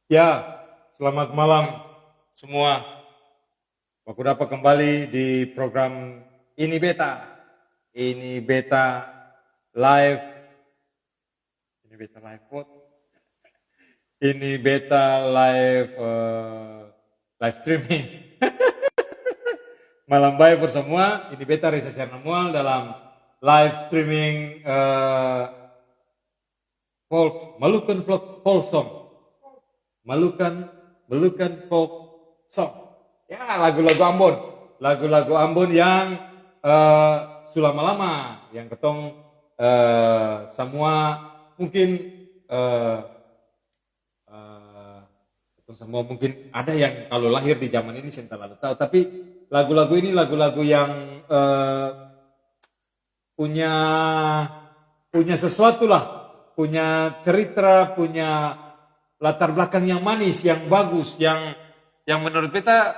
Ya, selamat malam semua. Aku dapat kembali di program Ini Beta. Ini Beta Live. Ini Beta Live what? Ini Beta Live live streaming. Malam baik for semua. Ini Beta Reza Syarnamual dalam live streaming Malukan Folk Song. Melukan folk song. Ya, lagu-lagu Ambon yang sudah lama yang ketong semua mungkin semua mungkin ada yang kalau lahir di zaman ini saya terlalu tahu, tapi lagu-lagu ini lagu-lagu yang punya sesuatu lah, punya cerita, punya latar belakang yang manis, yang bagus, yang menurut kita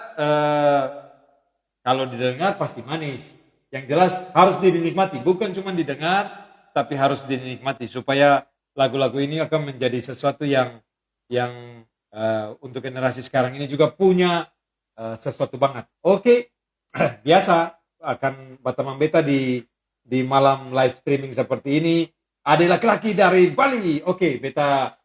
kalau didengar pasti manis. Yang jelas harus dinikmati, bukan cuma didengar, tapi harus dinikmati supaya lagu-lagu ini akan menjadi sesuatu yang untuk generasi sekarang ini juga punya sesuatu banget. Oke, biasa akan Batamang Beta di malam live streaming seperti ini. Ada laki-laki dari Bali. Oke, Beta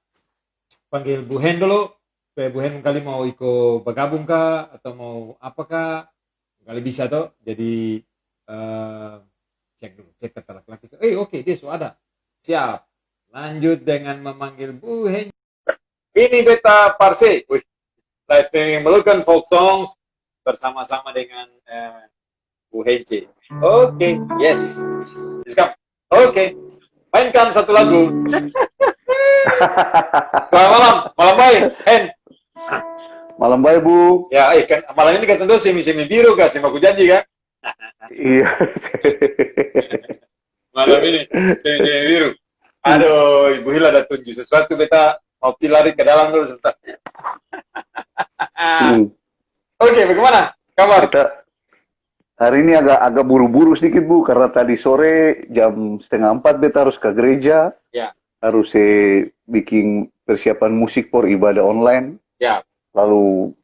panggil Bu Hen dulu, supaya Bu Hen kali mau ikut bergabung kah atau mau apakah, kali bisa tuh. Jadi cek kata laki-laki. Oke, dia sudah ada. Siap. Lanjut dengan memanggil Bu Hen. Ini Beta Parse. Live streaming Melukan Folk Songs bersama-sama dengan Bu Hence. Oke, yes. Oke. Mainkan satu lagu. Selamat malam baik, Hen. Malam baik, Bu. Ya, kan malam ini ketemu semi biru kah, aku janji kan? Iya. Malam ini semi biru. Aduh, Ibu Hila ada tunjuk sesuatu, Beta mau lari ke dalam dulu sebentar. Oke, bagaimana kabar? Kita hari ini agak buru-buru sedikit, Bu, karena tadi sore jam 3:30 Beta harus ke gereja. Ya. Harus bikin persiapan musik for ibadah online. Ya. Lalu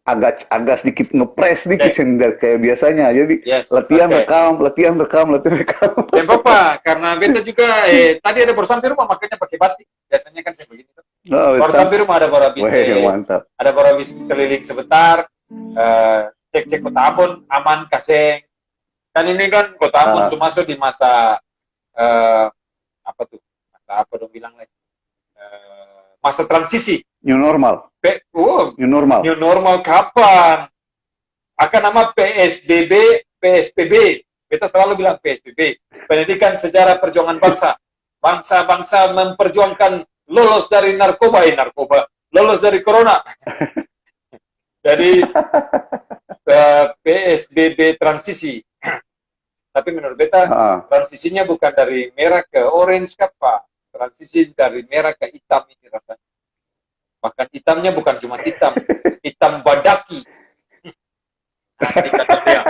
agak sedikit ngepres sedikit kayak biasanya. Jadi latihan rekam. Saya apa? Karena Beta juga tadi ada baru sampai rumah makanya pakai batik. Biasanya kan saya begitu. Baru sampai rumah ada baru habis. Mantap. Ada baru habis keliling sebentar. Cek Kota Ambon aman kaseng. Kan ini kan Kota Ambon masuk di masa apa tuh? Apa dong bilang lagi? Masa transisi. New normal. New normal kapan? Akan nama PSBB. Kita selalu bilang PSBB. Pendidikan Sejarah Perjuangan Bangsa. Bangsa-bangsa memperjuangkan lolos dari narkoba. Lolos dari corona. Jadi PSBB transisi. Tapi menurut Beta transisinya bukan dari merah ke orange apa. Transisi dari merah ke hitam ini rasanya. Bahkan hitamnya bukan cuma hitam badaki. Nanti kata dia.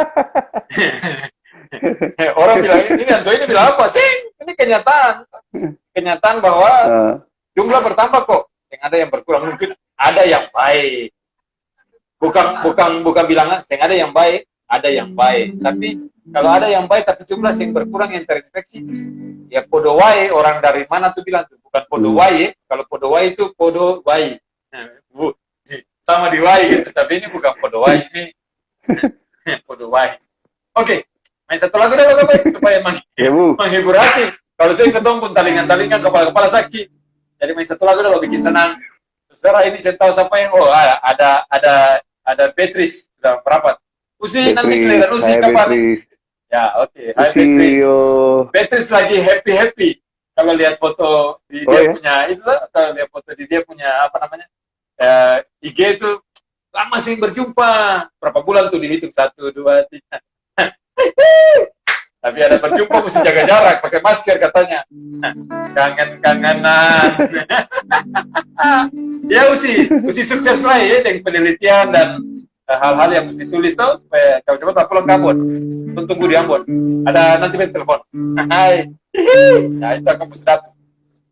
Orang bilang ini bilang apa sih? Ini kenyataan bahwa jumlah bertambah kok. Yang ada yang berkurang, mungkin ada yang baik. Bukan bilang yang ada yang baik, ada yang baik. Tapi kalau ada yang baik tapi jumlah yang berkurang yang terinfeksi, ya podo wae. Orang dari mana tuh bilang tuh, bukan podo wae. Kalau podo wae itu podo wae. Bu, sama di wae gitu, tapi ini bukan podo wae, ini podo wae. Oke, main satu lagu dulu supaya menghibur hati. Kalau saya ketemu pun talingan kepala sakit. Jadi main satu lagu dulu bikin senang. Terserah ini saya tahu siapa yang ada Beatrice sudah merapat. Usi nanti kelihatan Usi kapan? Ya, oke. Hai Beatrice. Beatrice lagi happy. Kalau lihat foto di dia punya itu lah, kalau lihat foto di dia punya apa namanya? IG itu lama sih berjumpa. Berapa bulan tuh dihitung? 1, 2, 3. Tapi ada berjumpa mesti jaga jarak, pakai masker katanya. Kangen-kangenan. Ya Usi sukses lah ya dengan penelitian dan hal-hal yang mesti tulis tuh supaya cepat-cepat pulang ke Ambon. Tunggu di Ambon. Ada nanti main telepon. Hai. Ya itu aku mesti datang.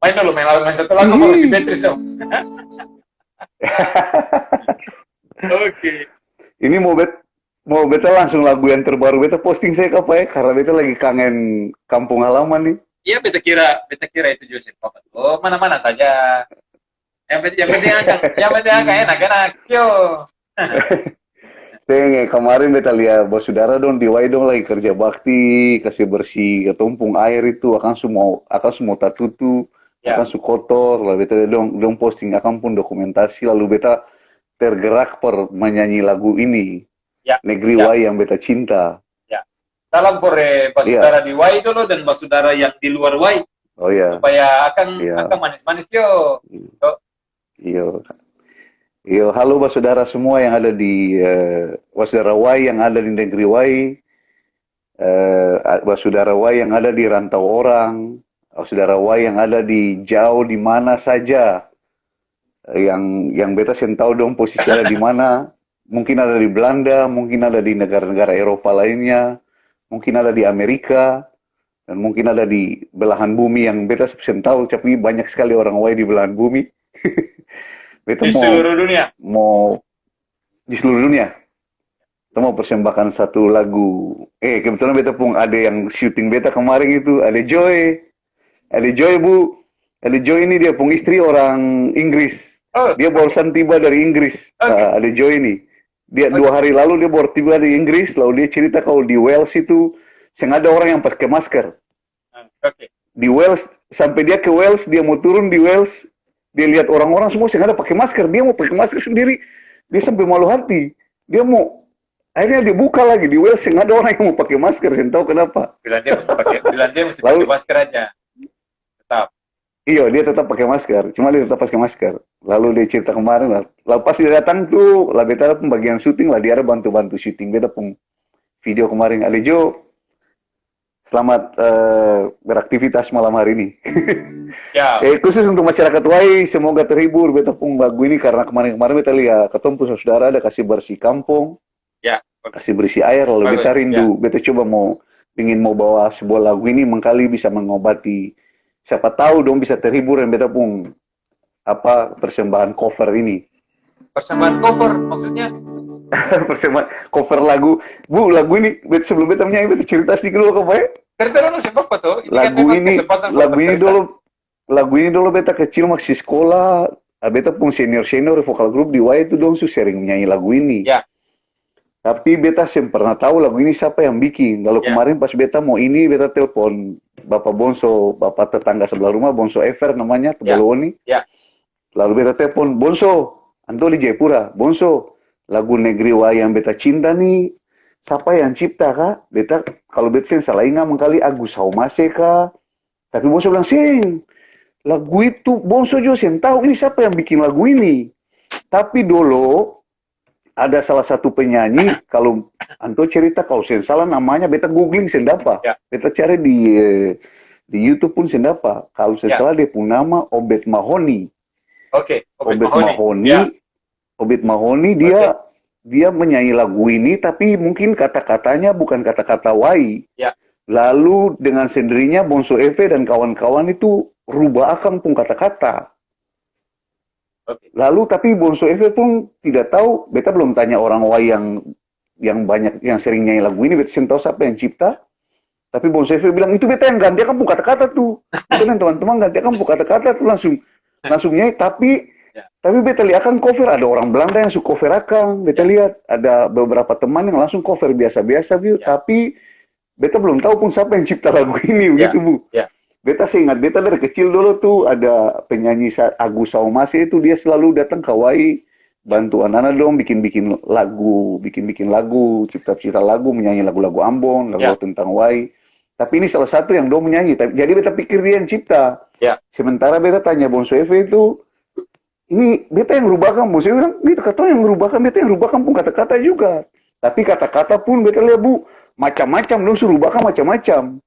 Main dulu, main satu lagu baru si Beatrice dong. Oke. Ini mau beta langsung lagu yang terbaru beta posting saya apa ya? Karena beta lagi kangen kampung halaman nih. Iya, beta kira itu Joseph Papa. Oh, mana-mana saja. Yang penting akan enak-enak. Yo. Kemarin beta lihat bos saudara dong di Wai dong lagi kerja bakti, kasih bersih ketumpung air itu akan semua tatutu, Ya, akan su kotor, lalu beta dong posting akan pun dokumentasi lalu beta tergerak per menyanyi lagu ini, ya, Negeri ya, Wai yang beta cinta. ya. Salam for Iya, basudara di Wai dulu dan basudara yang di luar Wai oh ya, supaya akan iya, manis-manis yo. Yo. iya. Yo, halo saudara semua yang ada di saudara Wai yang ada di negeri Wai, saudara Wai yang ada di rantau orang, saudara Wai yang ada di jauh di mana saja, yang beta sen tahu dong posisi ada di mana, mungkin ada di Belanda, mungkin ada di negara-negara Eropa lainnya, mungkin ada di Amerika, dan mungkin ada di belahan bumi yang beta sen tahu, tapi banyak sekali orang Wai di belahan bumi. Beta Di seluruh dunia. mau di seluruh dunia. Kita mau persembahkan satu lagu. Kebetulan beta pun ada yang syuting beta kemarin itu, ada Joy. Ada Joy, Bu. Ada Joy ini dia pun istri orang Inggris. Oh, Dia barusan tiba dari Inggris. oke. Ada Joy ini. Dia 2 hari lalu dia baru tiba di Inggris, lalu dia cerita kalau di Wales itu sengaja orang yang pakai masker. Oke. Di Wales, sampai dia ke Wales, dia mau turun di Wales, dia lihat orang-orang semua sengaja pakai masker, dia mau pakai masker sendiri. Dia sampai malu hati. Akhirnya dibuka lagi di Wales yang ada orang yang mau pakai masker, saya tahu kenapa. Bilang dia mesti pakai Lalu, masker aja. Tetap. iya dia tetap pakai masker, cuma dia tetap pakai masker. Lalu dia cerita kemarin lah, lalu pas dia datang tuh, lah beta pembagian syuting lah, dia ada bantu-bantu syuting, beta pun video kemarin, Alejo, selamat beraktivitas malam hari ini. Ya. Khusus untuk masyarakat Wai, semoga terhibur, beta pun lagu ini karena kemarin-kemarin beta lihat ketemu saudara ada kasih bersih kampung, Ya. Oke. kasih bersih air, lalu Bagus, beta rindu, beta coba ingin mau bawa sebuah lagu ini mengkali bisa mengobati, siapa tahu dong bisa terhibur dan beta pun persembahan cover ini. Persembahan cover maksudnya? Persembahan cover lagu, Bu, lagu ini sebelum beta menyanyi beta cerita sedikit dulu apa ya? Cerita dulu sebab apa tuh? Ini kan memang kesempatan Lagu ini bercerita. lagu ini dulu beta kecil masih sekolah, beta pun senior vokal grup di Wai itu dong sering menyanyi lagu ini. Ya. Tapi beta pernah tahu lagu ini siapa yang bikin. Lalu kemarin pas beta mau ini, beta telepon Bapak Bonso, Bapak tetangga sebelah rumah, Bonso Ever namanya, Tebeloni. Ya. Lalu beta telepon, Bonso, Anto di Jayapura, Bonso, lagu Negeri Wai yang beta cinta nih, siapa yang cipta kak? Beta, kalau beta salah ingat mengkali Agus Haumase kak. Tapi Bonso bilang, sing, lagu itu Bonso juga yang tahu ini siapa yang bikin lagu ini. Tapi dulu, ada salah satu penyanyi, kalau Anto cerita, kalau saya salah namanya, beta googling sendapa. Ya. Beta cari di YouTube pun sendapa. Kalau saya salah dia pun nama Obed Mahoni. Oke, Obed Mahoni. Ya. Obed Mahoni dia menyanyi lagu ini, tapi mungkin kata-katanya bukan kata-kata Wai. Ya. Lalu dengan sendirinya Bonso Eve dan kawan-kawan itu rubah akan pun kata-kata. Lalu tapi Bonso Eve pun tidak tahu, beta belum tanya orang Wai yang banyak yang sering nyanyi lagu ini, beta tahu siapa yang cipta. Tapi Bonso Eve bilang itu beta yang ganti akan pun kata-kata tuh. Itu kan teman-teman ganti akan pun kata-kata tuh langsung nyanyi. Tapi beta lihat kan cover ada orang Belanda yang suka cover akan. Beta lihat ada beberapa teman yang langsung cover biasa-biasa gitu. Tapi beta belum tahu pun siapa yang cipta lagu ini begitu Bu. Beta ingat, beta dari kecil dulu tuh ada penyanyi Agus Haumase itu dia selalu datang ke Wai, bantu anak-anak dong bikin-bikin lagu, cipta-cipta lagu, menyanyi lagu-lagu Ambon, lagu tentang Wai. Tapi ini salah satu yang dong menyanyi. Jadi beta pikir dia yang cipta. Sementara beta tanya Bonso Eve itu, ini beta yang rubahkan, Bonso Eve bilang, beta kata yang rubahkan pun kata-kata juga. Tapi kata-kata pun beta lihat Bu, macam-macam dong suruh rubahkan macam-macam.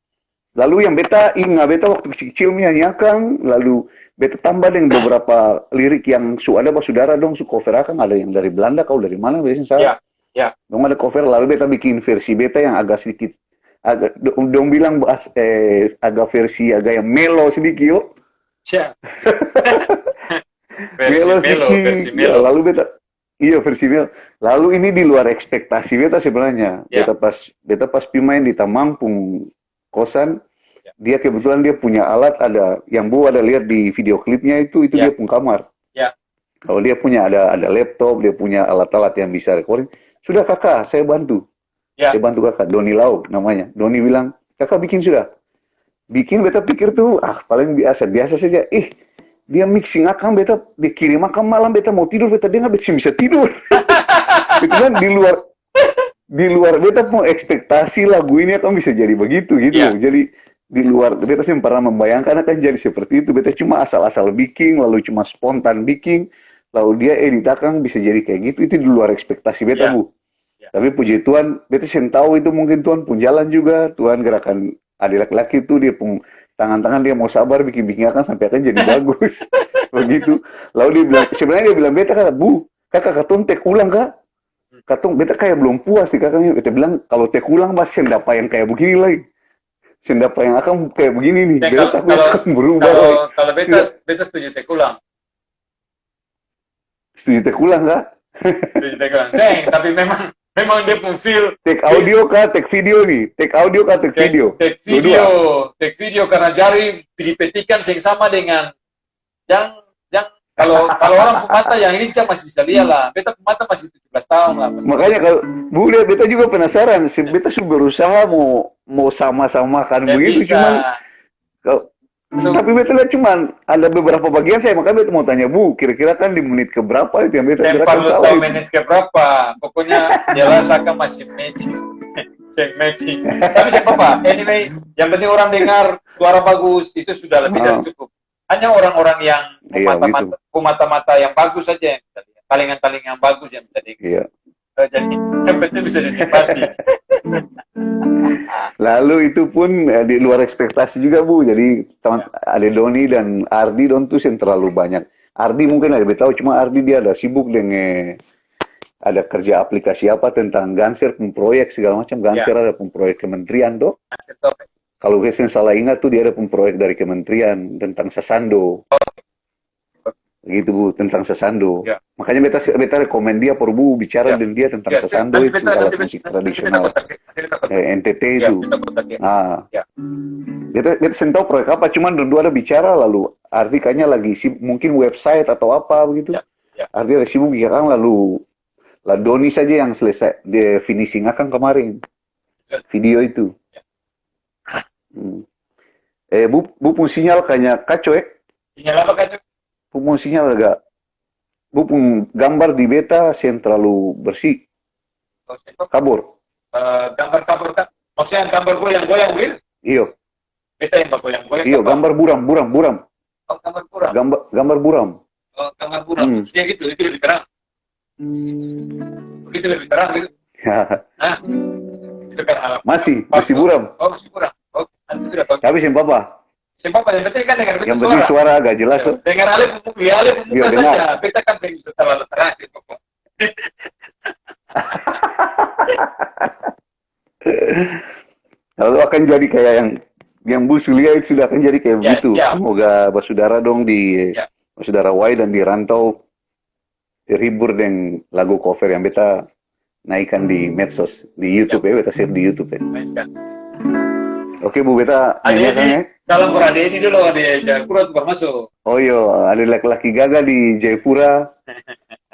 Lalu yang beta ingat, beta waktu kecil menyanyikan, lalu beta tambah dengan beberapa lirik yang ada saudara dong su cover akan, ada yang dari Belanda, kau dari mana biasanya saya? Dong ada cover, lalu beta bikin versi beta yang agak sedikit, dong bilang agak versi agak yang melo sedikit yuk. versi Ya, Melo. lalu beta, iya versi Melo. Lalu ini di luar ekspektasi beta sebenarnya. Ya. Beta pas pi main di Tamampung kosan, Ya. dia kebetulan dia punya alat ada yang Bu ada lihat di video klipnya itu Ya. dia pun kamar. Ya. Kalau dia punya ada laptop, dia punya alat-alat yang bisa recording. Sudah kakak, saya bantu. Ya. Saya bantu kakak. Doni Lau namanya. Doni bilang, kakak bikin sudah. Bikin beta pikir tuh, paling biasa saja. Dia mixing akang beta dikirim akang malam beta mau tidur beta dengar beta bisa tidur. Itu kan di luar beta mau ekspektasi lagu ini akan bisa jadi begitu gitu. Ya. Jadi di luar beta sih pernah membayangkan akan jadi seperti itu. Beta cuma asal-asal bikin lalu cuma spontan bikin lalu dia edit akang bisa jadi kayak gitu. Itu di luar ekspektasi beta, Ya. Bu. Ya. Tapi puji Tuhan, beta sen tahu itu mungkin Tuhan pun jalan juga. Tuhan gerakan adik laki-laki itu dia pun tangan-tangan dia mau sabar bikin-bikin akan sampai akan jadi bagus. Begitu. Lalu dia bilang, sebenarnya dia bilang, beta kata, Bu, kakak katong tek ulang kak. Katong, beta kayak belum puas sih kakaknya. Beta bilang, kalau tek ulang mas, sendapa yang kayak begini lagi. Sendapa yang akan kayak begini nih. Ya, Beta takut akan berubah lagi. Kalau beta setuju tek ulang. Setuju tek ulang kak? Setuju tek ulang. Tapi memang dia pun feel Tek audio kah, tek video nih? Tek audio kah, tek video? Tek video karena jari dipetikan yang sama dengan yang kalau orang pemata yang lincah masih bisa lihat lah. Beta pemata masih 17 tahun lah. Makanya kalau Bu lihat beta juga penasaran, beta sudah berusaha mau sama-samakan Dan begitu bisa. cuman tapi beta lihat cuman ada beberapa bagian saya makanya beta mau tanya Bu, kira-kira kan di menit keberapa itu yang beta Yang gerakan perlu salah tahu itu? menit keberapa. Pokoknya jelas akan masih matching. matching. Tapi siapa apa? Anyway, yang penting orang dengar suara bagus itu sudah lebih dari cukup. Hanya orang-orang yang mata-mata yang bagus saja yang bisa lihat. Talingan-talingan yang bagus yang bisa dengar. Iya. Jadi yang penting bisa dinikmati. Lalu itu pun di luar ekspektasi juga Bu. Jadi ada Doni dan Ardi don tuh yang terlalu banyak. Ardi mungkin ada tahu cuma Ardi dia ada sibuk dengan ada kerja aplikasi apa tentang Ganser pun proyek segala macam. Ganser ada pun proyek kementerian tuh. Kalau saya salah ingat tuh dia ada pun proyek dari kementerian tentang Sasando. Gitu Bu, tentang Sasando. Ya. Makanya beta rekomend dia por Bu bicara dengan dia tentang Sasando itu alat musik tradisional. NTT itu. Beta sentau proyek apa, cuman dua ada bicara lalu Ardi kayaknya lagi mungkin website atau apa begitu. Ardi ada sibuk kan lalu Doni saja yang selesai dia finishing akan kemarin video itu. Bu pun sinyal kayaknya kacau Sinyal apa kacau? Bu pun sinyal agak. Bu pun gambar di beta yang terlalu bersih. Kabur. Gambar kabur kan? Maksudnya gambar goyang-goyang Will? Iyo. Beta yang goyang-goyang. Iyo, gambar buram. Oh, gambar buram. Gambar buram. Oh, gambar buram. Maksudnya gitu, itu lebih terang. Begitu lebih terang gitu. Hah? Itu kan masih buram. Oh, masih buram. Oh, nanti sudah tahu. Tapi sem papa. Sem papa yang penting kan dengar yang penting suara agak jelas tuh. Dengar alih pemuka saja. Beta kan pengen terlalu terang gitu. Lalu akan jadi kayak yang Bu Sulia itu sudah akan jadi kayak begitu. Semoga bersaudara dong bersaudara Y dan di rantau terhibur dengan lagu cover yang beta naikkan di medsos, di YouTube beta share di YouTube Oke Bu, beta nyanyikan salam pour Ade ini dulu, Ade Jayapura tuh masuk. Oh iya, ada laki-laki gagal di Jayapura.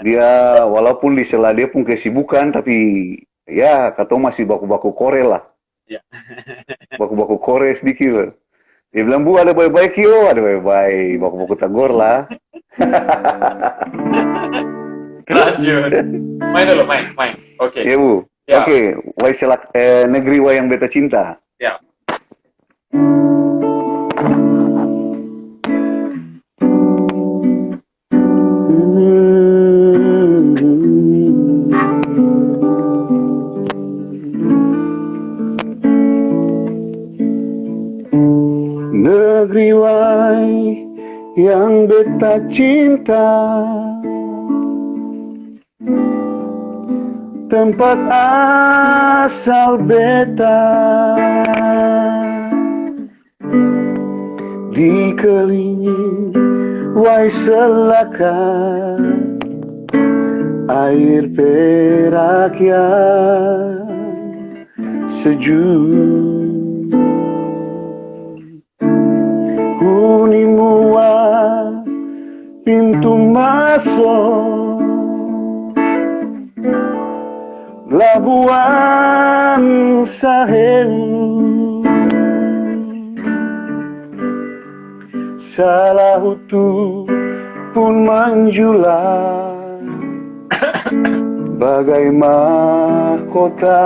Dia walaupun di sela dia pun kesibukan, tapi ya katong masih baku-baku kore lah. Ya. Baku-baku kore sedikit. Dia bilang, Bu ada baik-baik yo, ada baik-baik, baku-baku tagor lah. Lanjut. Main dulu, main. Oke. Iya Bu. Oke, negeri yang beta cinta. Ya. Negeri yang beta cinta, tempat asal beta, dikelilingi Wai selaka air perak yang sejuk, huni mua pintu masuk Labuan Sahewu, salah hutu pun menjulang bagai mahkota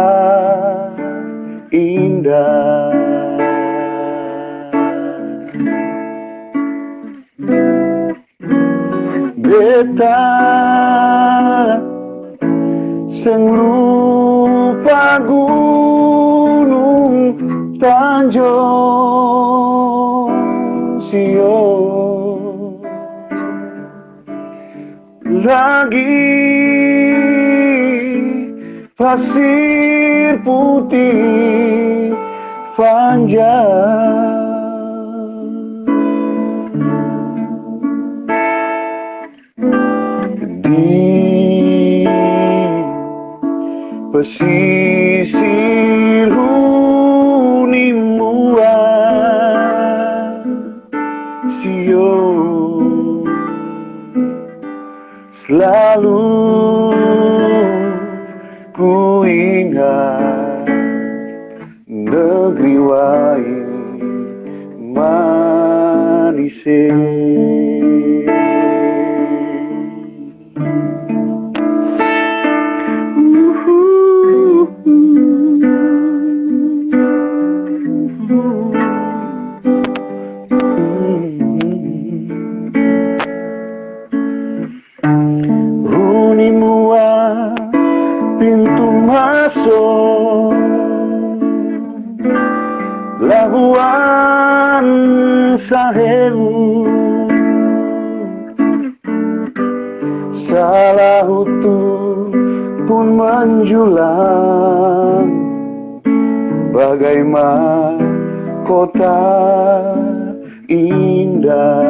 indah. Beta sing lupa gunung Tanjung Sio lagi pasir putih panjang di pesisir huni mua Sio selalu ku ingat negeri wai manis. Huni mua pintu masuk Labuan Sahewu, salah hutu pun menjulang bagai mahkota indah.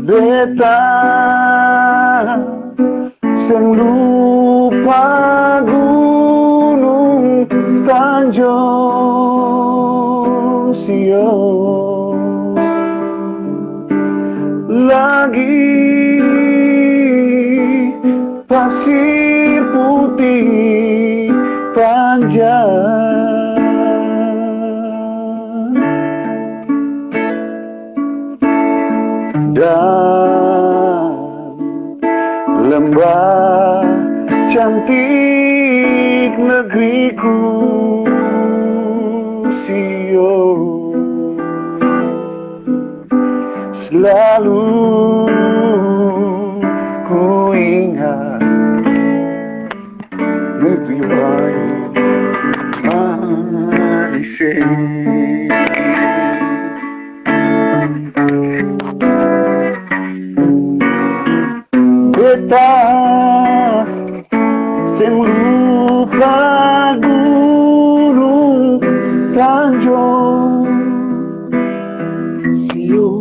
Beta sing lupa gunung Tanjung Sio lagi pasir putih panjang dan lembah cantik negeriku Sio selalu ku ingat negeri wai manis. Beta sing lupa gunung Tanjung Sio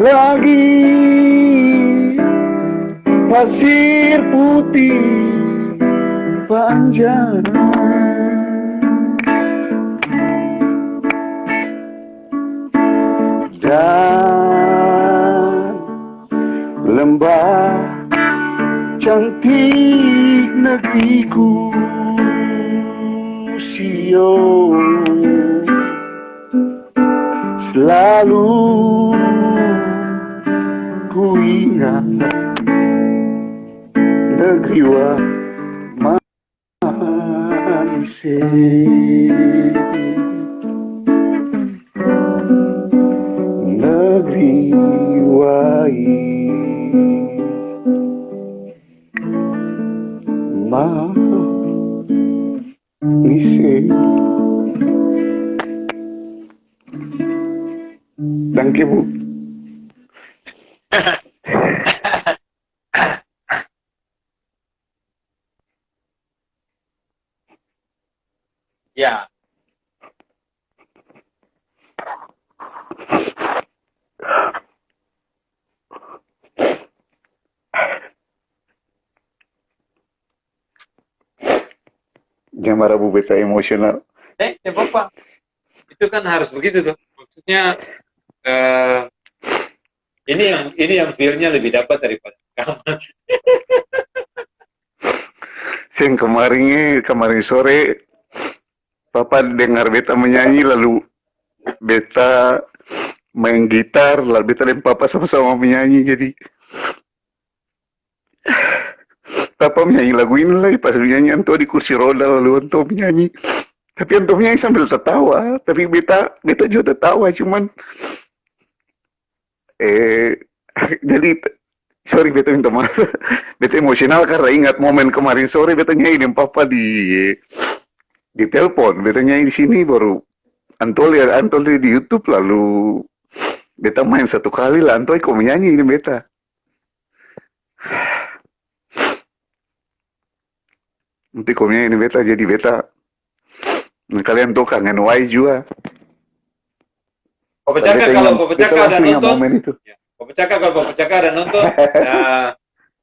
lagi pasir putih panjang dan lembah cantik negeriku Sio selalu ku ingat negeri wa manis. Negeri wai manis. Thank you, Bu. Jangan marah Bu Beta emosional. Ya Bapak, itu kan harus begitu tuh. Maksudnya eh, ini yang feel-nya lebih dapat daripada rekaman. Sing kemarin sore Papa dengar Beta menyanyi lalu Beta main gitar lalu Beta dan Papa sama-sama menyanyi jadi Papa menyanyi lagu ini lagi pas menyanyi Anto di kursi roda lalu Anto menyanyi tapi Anto menyanyi sambil tertawa tapi Beta juga tertawa cuman eh jadi sorry Beta minta maaf Beta emosional karena ingat momen kemarin sore Beta nyanyi dengan Papa di telepon Beta nyanyi di sini baru Anto lihat di YouTube lalu Beta main satu kali lah Anto kok menyanyi ini Beta nanti kok menyanyi ini Beta jadi Beta kalian tuh kangen Wai juga Bapak Caka kalau Bapak Caka ada nonton, momen itu. Bapak Caka kalau Bapak Caka ada nonton,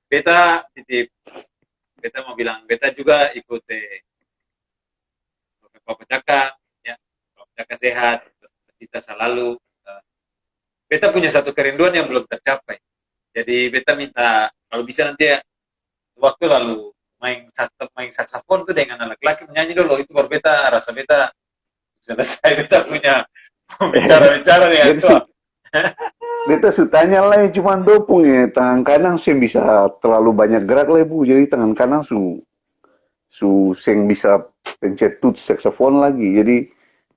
Beta titip, Beta mau bilang, Beta juga ikut Bapak Caka, ya, Bapak Caka sehat, kita selalu. Beta punya satu kerinduan yang belum tercapai. Jadi Beta minta kalau bisa nanti ya, waktu lalu main saksofon tuh dengan anak laki menyanyi dulu itu baru Beta rasa Beta selesai Beta punya bicara dengan tua. Beta sutanya lah cuman dopung ya tangan kanan sih bisa terlalu banyak gerak lah Bu jadi tangan kanan su sing bisa pencet tut saxophone lagi jadi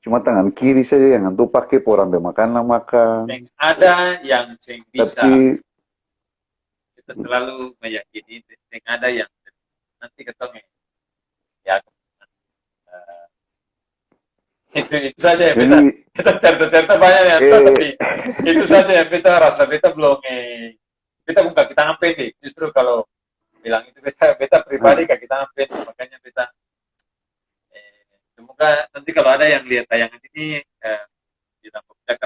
cuma tangan kiri saja yang antu pakai orang makan Yang ada yang sing bisa tapi kita selalu meyakini yang ada yang nanti ketemu ya itu saja ya kita cerita banyak ya tapi itu saja yang kita rasa beta belum beta bukan kaki tangan pendek justru kalau bilang itu beta pribadi kaki tangan pendek makanya beta semoga nanti kalau ada yang lihat tayangan ini bilang beta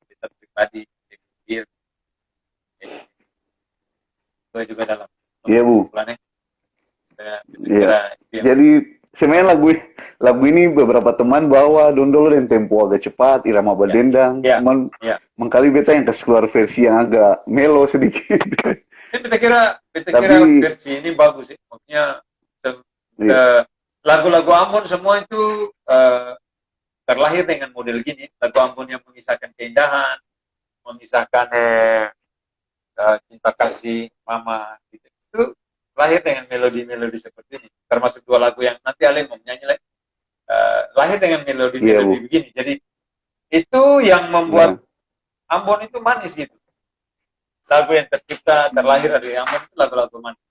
beta pribadi itu juga dalam iya Bu plannya iya. Jadi sebenarnya lagu ini beberapa teman bawa dulu dan tempo agak cepat, irama berdendang. Cuman mengkali beta yang kasih keluar versi yang agak melo sedikit. Beta kira versi ini bagus sih. Maksudnya lagu-lagu Ambon semua itu terlahir dengan model gini. Lagu Ambon yang mengisahkan keindahan, mengisahkan cinta kasih mama gitu. Itu lahir dengan melodi-melodi seperti ini. Termasuk dua lagu yang nanti Ale mau menyanyi lagi. Lahir dengan melodi-melodi begini. Jadi itu yang membuat Ambon itu manis gitu. Lagu yang tercipta, terlahir dari Ambon itu lagu-lagu manis.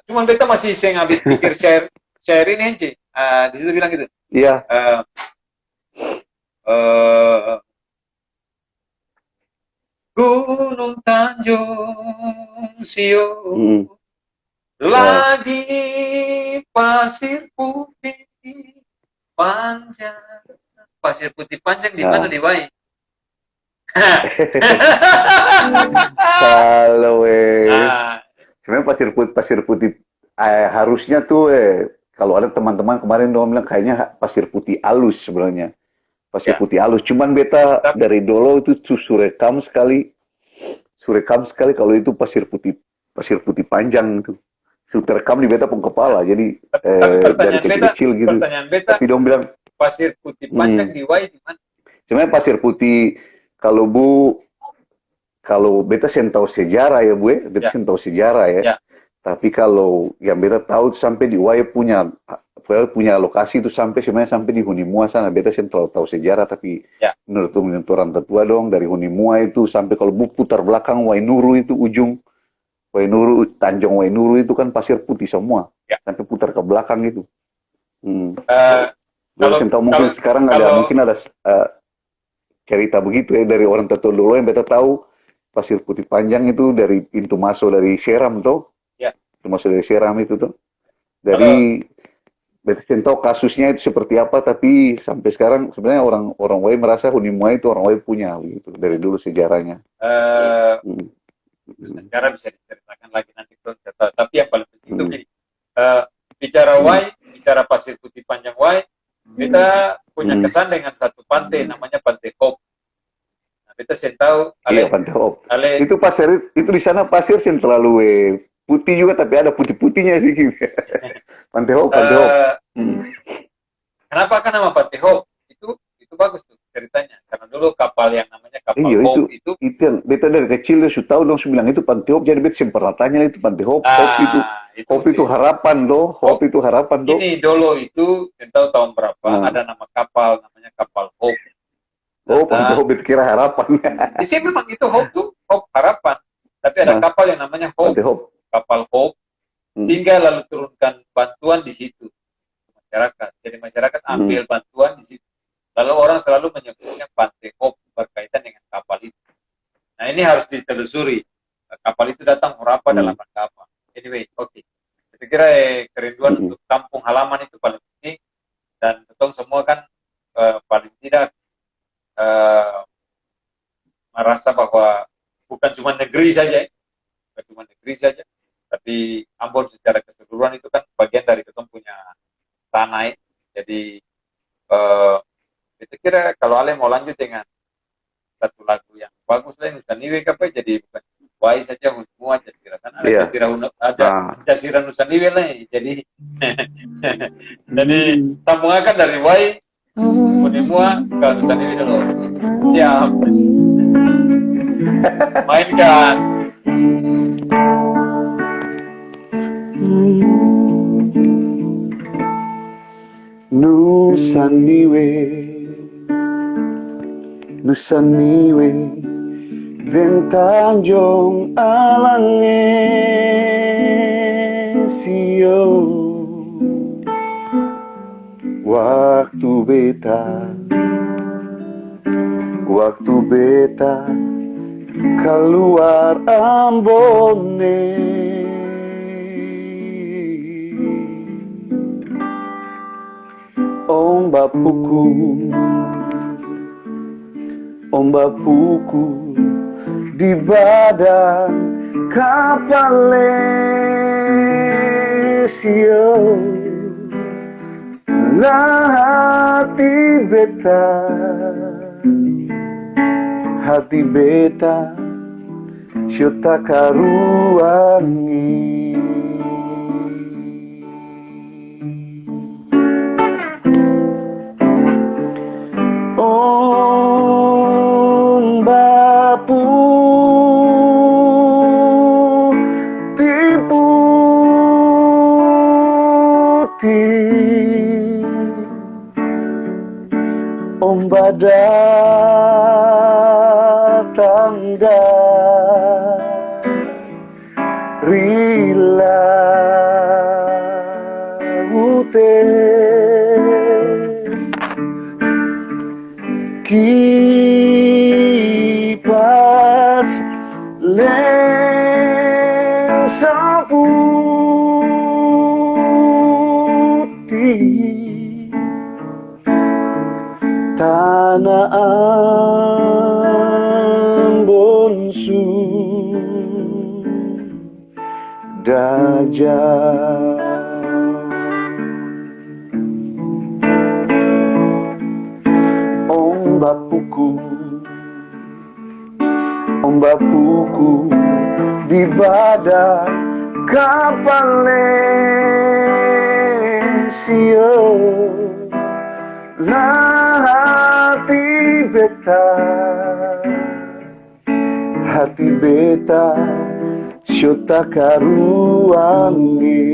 Cuman beta masih seng habis pikir share ini Ence. Di situ bilang gitu. Iya. Gunung Tanjung Sio lagi pasir putih panjang. Pasir putih panjang di mana di Wai? Kalau sebenarnya pasir putih harusnya tuh kalau ada teman-teman kemarin dong bilang kayaknya pasir putih halus sebenarnya. Pasir putih halus. Cuman beta dari dulu itu surekam sekali kalau itu pasir putih panjang itu. Terekam di beta pun kepala jadi dari kecil-kecil gitu. Pertanyaan beta, tapi dong bilang pasir putih panjang di Wai di mana? Sebenarnya pasir putih kalau beta tahu sejarah ya Bu, beta tahu sejarah ya. Tapi kalau yang beta tahu sampai di Wai punya lokasi itu sebenarnya sampai di Hunimua sana. Beta tahu sejarah tapi menurut orang tetua dong dari Hunimua itu sampai kalau Bu putar belakang Wainuru itu ujung Tanjung Wainuru itu kan pasir putih semua. Sampai putar ke belakang itu. Kalau mungkin sekarang mungkin ada cerita begitu ya dari orang tetua dulu yang beta tahu pasir putih panjang itu dari pintu masuk dari Seram tuh. Pintu masuk dari Seram itu tuh. Dari beta tahu kasusnya itu seperti apa tapi sampai sekarang sebenarnya orang Wai merasa Hunimua itu orang Wai punya gitu dari dulu sejarahnya. Sejarah bisa diceritakan lagi nanti tapi yang paling penting itu gini bicara Wai bicara Pasir Putih Panjang Wai, kita punya kesan dengan satu pantai namanya Pantai Hope. Nah, kita sen tahu Iya, Pantai Hope. ale Itu pasir, itu di sana pasir sih terlalu putih juga, tapi ada putih-putihnya sih. Pantai Hope, Pantai Hope. Kenapa kan nama Pantai Hope? Itu bagus tuh ceritanya. Karena dulu kapal yang namanya kapal Iya, Hope itu yang beta dari kecil dia sudah tahu dong, bilang itu Pantai Hope, jadi beta sempat tanya itu Pantai Hope. Hope itu harapan loh, Hope itu harapan loh. Ini dulu itu tahu tahun berapa ada nama kapal namanya kapal Hope. Oh, Pantai Hope itu kira harapan. Di sini memang itu Hope tuh, Hope harapan. Tapi ada kapal yang namanya Hope, kapal Hope, sehingga lalu turunkan bantuan di situ masyarakat. Jadi masyarakat ambil bantuan di situ. Lalu orang selalu menyebutnya Pantai Hope berkaitan dengan kapal itu. Nah ini harus ditelusuri. Kapal itu datang apa dalam rangka apa. Anyway, oke. Saya kira kerinduan untuk kampung halaman itu paling penting. Dan betul semua kan paling tidak merasa bahwa bukan cuma negeri saja, tapi Ambon secara keseluruhan itu kan bagian dari kita punya tanah. Jadi kita kira kalau Ale mau lanjut dengan satu lagu yang bagus lah, Nusa Niwe apa jadi bukan Wai saja, semua Jasira kan ada Jasira Nusa Niwe lah. Jadi jadi sambungan dari Wai Unimua ke Nusa Niwe dulu. Siap. Mainkan. Nusa Niwe, Nusa Niwe, den Tanjung Alange sio. Waktu beta keluar Ambone, ombak puku di badan kapal lesio. Hati beta syuta karuangi. Ombak putih, ombak datang dari laut, kipas lensa putih, tanah Ambon sudah jauh. Ombak puku di badan kapal lesio. Hati beta syuta karuangi.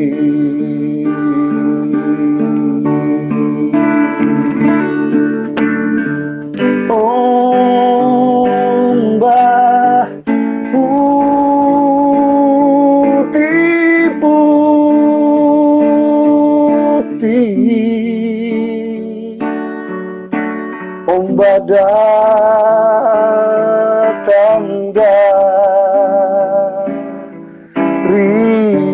Ombak putih, ombak datang dari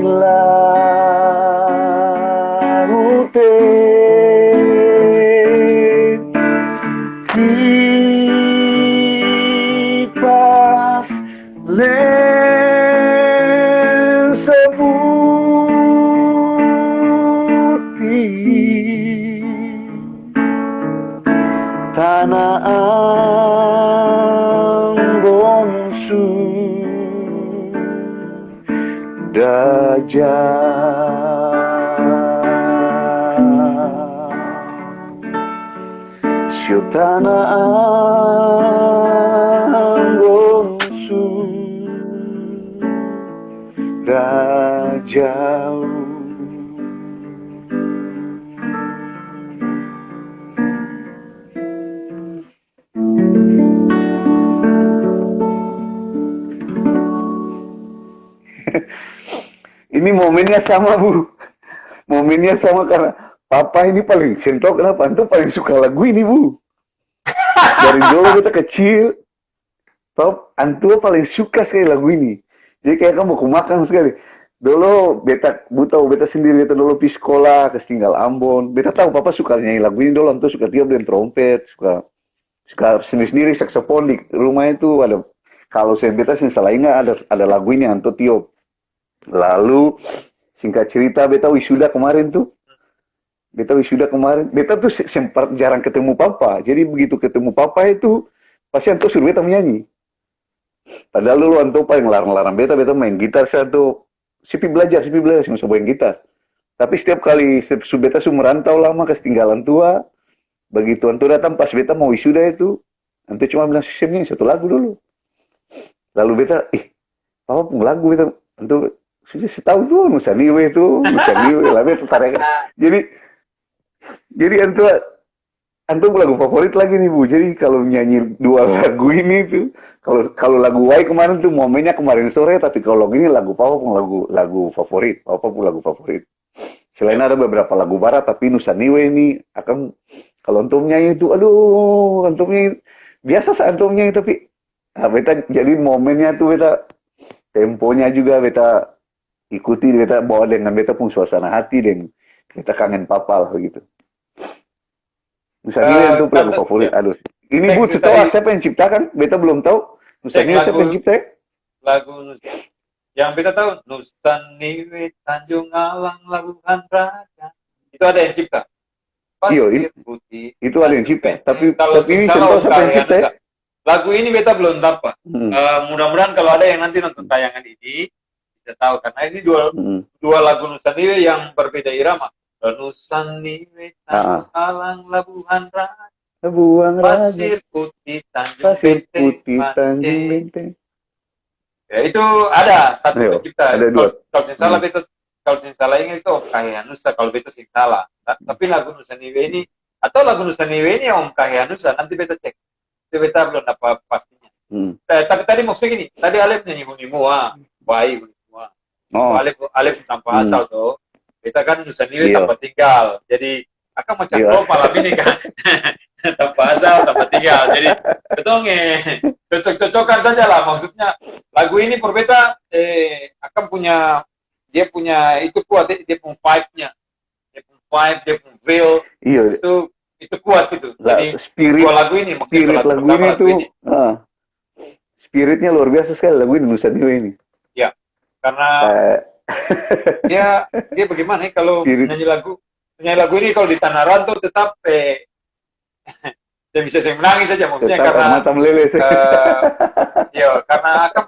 laut, kipas lensa putih, tanah Ambon Dajjal Sio tanah Ambon Dajjal Ini momennya sama, Bu. Momennya sama karena Papa ini paling sentro. Kenapa? Antum paling suka lagu ini, Bu. Dari dulu kita kecil, Antum paling suka sekali lagu ini. Jadi kayak kamu makan sekali. Dulu beta sendiri, beta dulu di sekolah, ketinggal Ambon. Beta tahu Papa suka nyanyi lagu ini dulu, Antum suka tiup dan trompet, suka sendiri-sendiri saksofon di rumah itu ada. Kalau saya beta salah ingat ada lagu ini Antum tiup. Lalu singkat cerita beta wisuda kemarin. Beta tuh sempat jarang ketemu Papa. Jadi begitu ketemu Papa itu pasti Anto suruh beta menyanyi. Padahal dulu Anto paling larang-larang beta main gitar satu. Sipi belajar bisa main gitar. Tapi setiap beta merantau lama ketinggalan tua. Begitu Anto datang pas beta mau wisuda itu, Anto cuma bilang nyanyi satu lagu dulu. Lalu beta, Papa pun lagu beta, Anto sudah setahu tuh Nusa Niwe lalu tertarik. Jadi antum lagu favorit lagi nih, Bu. Jadi kalau nyanyi dua lagu ini tuh, kalau lagu Wai kemarin tuh momennya kemarin sore, tapi kalau ini lagu Papa pun lagu favorit. Selain ada beberapa lagu barat, tapi Nusa Niwe ini akan kalau antum nyanyi itu, aduh, antum nyanyi biasa saat antum nyanyi tapi beta jadi momennya tuh beta temponya juga beta ikuti, beta bawa dengan beta pun suasana hati dan beta kangen Papa lah begitu. Nusa Niwe itu lagu favorit. Aduh, ini Bu, tahu siapa yang ciptakan? Beta belum tahu. Nusa Niwe siapa yang cipta? Lagu Nusa yang beta tahu Nusa Niwe Tanjung Alang Labuhan Raja. Itu ada yang cipta. Iya, itu ada yang cipta. Tapi ini contoh siapa yang cipta? Lagu ini beta belum dapat. Mudah-mudahan kalau ada yang nanti nonton tayangan ini bisa tahu karena ini dua lagu Nusa Niwe yang berbeda irama. Nusa Niwe Tanjung Alang Labuhan Raja. Pasir Putih Tanjung Benteng. Ya itu ada satu pencipta. Kalau saya salah beta, kalau saya salah ingat itu Om Kahyanusa. Kalau beta sing salah. Tapi lagu Nusa Niwe ini atau lagu Nusa Niwe ini Om Kahyanusa nanti beta cek. Itu beta belum dapat pastinya. Tapi tadi maksudnya gini, tadi Alep nyanyi Hunimua, baik Hunimua. Alep tanpa asal tuh. Kita kan Nusa Niwe tanpa tinggal. Jadi akan macam malam ini kan. Tanpa asal, tanpa tinggal. Jadi betong cocok-cocokan saja lah. Maksudnya lagu ini perbeta akan punya itu kuat, dia punya vibe-nya. Dia punya vibe, dia punya feel. Iya. Itu kuat gitu. Jadi dua lagu ini maksudnya lagu ini. Spiritnya luar biasa sekali lagu ini Nusa Niwe ini. Ya. Karena dia bagaimana ya kalau nyanyi lagu ini kalau di Tanah Rantau tetap saya bisa menangis saja maksudnya tetap karena mata meleleh. Karena akan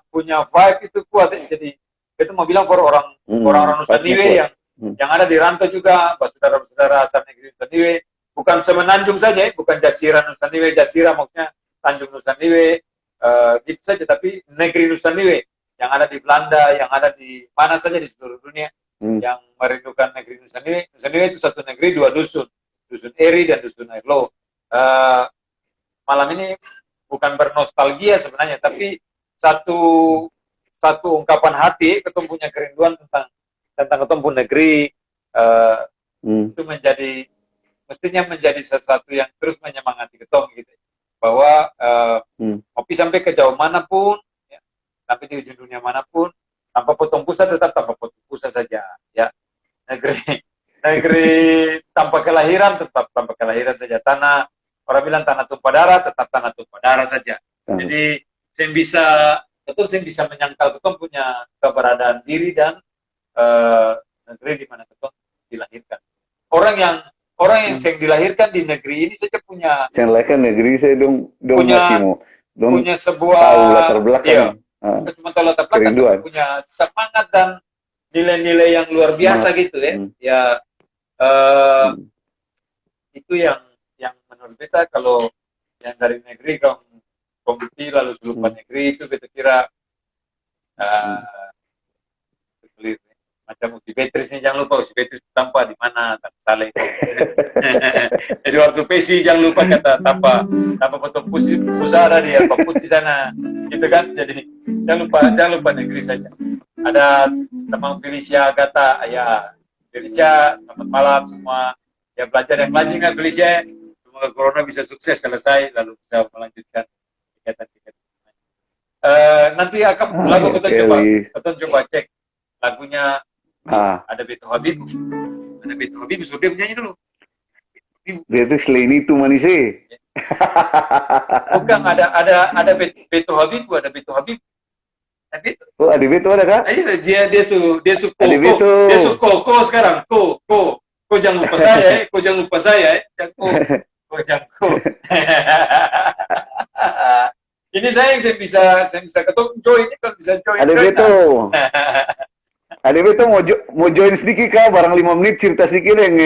punya vibe itu kuat ya. Jadi itu mau bilang orang-orang Nusa Niwe yang ada di rantau juga, saudara-saudara asal negeri Nusa Niwe, bukan semenanjung saja ya, bukan Jazirah Nusa Niwe, Jazirah maksudnya Tanjung Nusa Niwe gitu saja, tapi negeri Nusa Niwe yang ada di Belanda, yang ada di mana saja di seluruh dunia yang merindukan negeri Nusa Niwe. Nusa Niwe itu satu negeri, dua dusun Eri dan dusun Airlo. Malam ini bukan bernostalgia sebenarnya, tapi satu ungkapan hati, ketemu punya kerinduan tentang ketemu negeri itu mestinya menjadi sesuatu yang terus menyemangati ketemu gitu, bahwa kopi sampai ke jauh manapun. Sampai di ujung dunia manapun, tanpa potong pusat tetap tanpa potong pusat saja, ya. Negeri tanpa kelahiran tetap tanpa kelahiran saja. Tanah, orang bilang tanah tumpah darah, tetap tanah tumpah darah saja. Jadi saya bisa menyangkal ketom punya keberadaan diri dan negeri di mana ketom dilahirkan. orang yang dilahirkan di negeri ini saja punya Yang lain kan negeri saya dong Punya- masih mau dong punya sebuah tahu latar belakang. iya, Ah, bukan cuma tahu latar belakang, kerinduan. tapi punya semangat dan nilai-nilai yang luar biasa gitu ya. Hmm. Ya Hmm. itu yang menurut beta kalau yang dari negeri komiti lalu seluruh negeri itu beta kira clear. Macam Usi Beatrice nih, jangan lupa Usi Beatrice tanpa di mana tak salah itu. Jadi waktu Pesi jangan lupa kata tanpa potong pusara dia paput di sana gitu kan. Jadi jangan lupa negeri saja. Ada teman Felicia Agatha, ya Felicia, selamat malam semua. Ya belajar yang rajin kan Felicia. Semoga corona bisa sukses selesai lalu bisa melanjutkan kegiatan-kegiatan. Nanti akan lagu kita coba cek lagunya. Ada Beto Habib suruh dia menyanyi dulu. Dia tuh selain itu manis Bukan ada Beto Habib. Tapi Oh, ada Beto ada kah? dia su Ada Beto. dia su ko sekarang ko jangan lupa saya ko jangan lupa saya jangan ko. Ini saya yang bisa ketemu Joy ini kan bisa join. Ada Beto. Ada Beto mau join sedikit kah? Barang 5 menit cerita sedikit yang